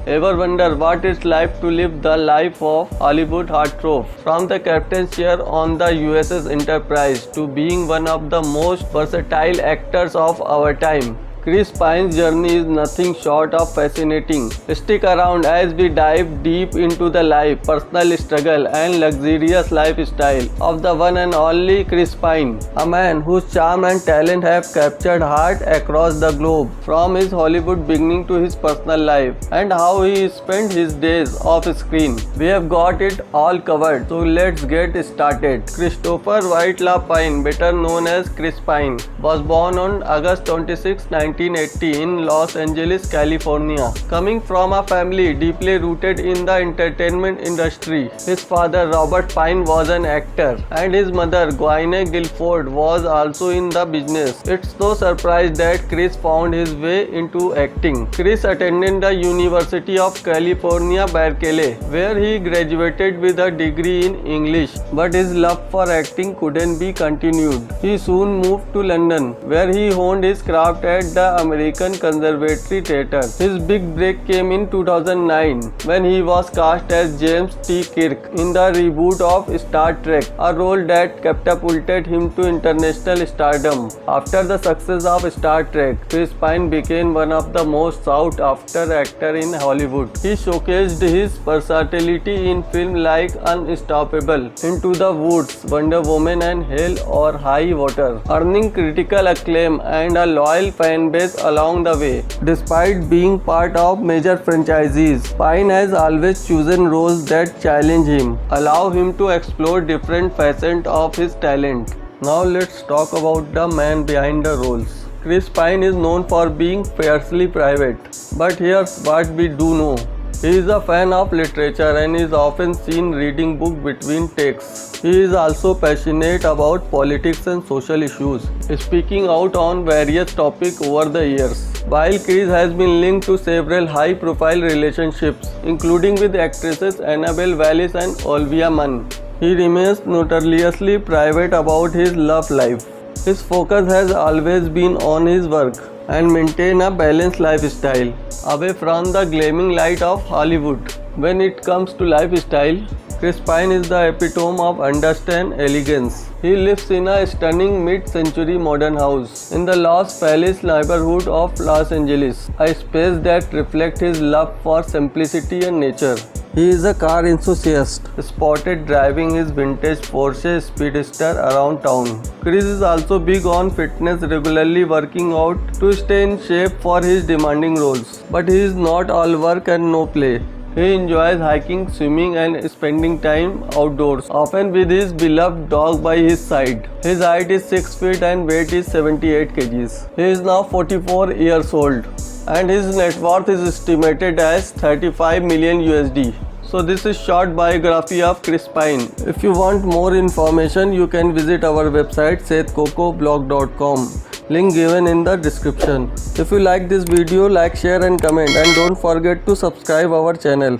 Ever wonder what it's like to live the life of Hollywood heartthrob? From the captain's chair on the USS Enterprise to being one of the most versatile actors of our time, Chris Pine's journey is nothing short of fascinating. Stick around as we dive deep into the life, personal struggle, and luxurious lifestyle of the one and only Chris Pine, a man whose charm and talent have captured hearts across the globe. From his Hollywood beginning to his personal life and how he spent his days off screen, we have got it all covered. So let's get started. Christopher Whitelaw Pine, better known as Chris Pine, was born on August 26, 1980 in Los Angeles, California. Coming from a family deeply rooted in the entertainment industry, his father Robert Pine was an actor and his mother Gwyneth Guilford was also in the business. It's no surprise that Chris found his way into acting. Chris attended the University of California, Berkeley, where he graduated with a degree in English, but his love for acting couldn't be continued. He soon moved to London, where he honed his craft at the American Conservatory Theatre. His big break came in 2009 when he was cast as James T. Kirk in the reboot of Star Trek, a role that catapulted him to international stardom. After the success of Star Trek, Chris Pine became one of the most sought-after actors in Hollywood. He showcased his versatility in films like Unstoppable, Into the Woods, Wonder Woman, and Hell or High Water, earning critical acclaim and a loyal fan base along the way. Despite being part of major franchises, Pine has always chosen roles that challenge him, allow him to explore different facets of his talent. Now let's talk about the man behind the roles. Chris Pine is known for being fiercely private, but here's what we do know. He is a fan of literature and is often seen reading books between takes. He is also passionate about politics and social issues, speaking out on various topics over the years. While Chris has been linked to several high-profile relationships, including with actresses Annabelle Wallis and Olivia Munn, he remains notoriously private about his love life. His focus has always been on his work and maintain a balanced lifestyle, away from the gleaming light of Hollywood. When it comes to lifestyle, Chris Pine is the epitome of understated elegance. He lives in a stunning mid-century modern house in the Los Feliz neighborhood of Los Angeles, a space that reflects his love for simplicity and nature. He is a car enthusiast, spotted driving his vintage Porsche Speedster around town. Chris is also big on fitness, regularly working out to stay in shape for his demanding roles. But he is not all work and no play. He enjoys hiking, swimming, and spending time outdoors, often with his beloved dog by his side. His height is 6 feet and weight is 78 kgs. He is now 44 years old, and his net worth is estimated as 35 million USD. So this is short biography of Chris Pine. If you want more information, you can visit our website sethcocoblog.com. Link given in the description. If you like this video, like, share and comment, and don't forget to subscribe our channel.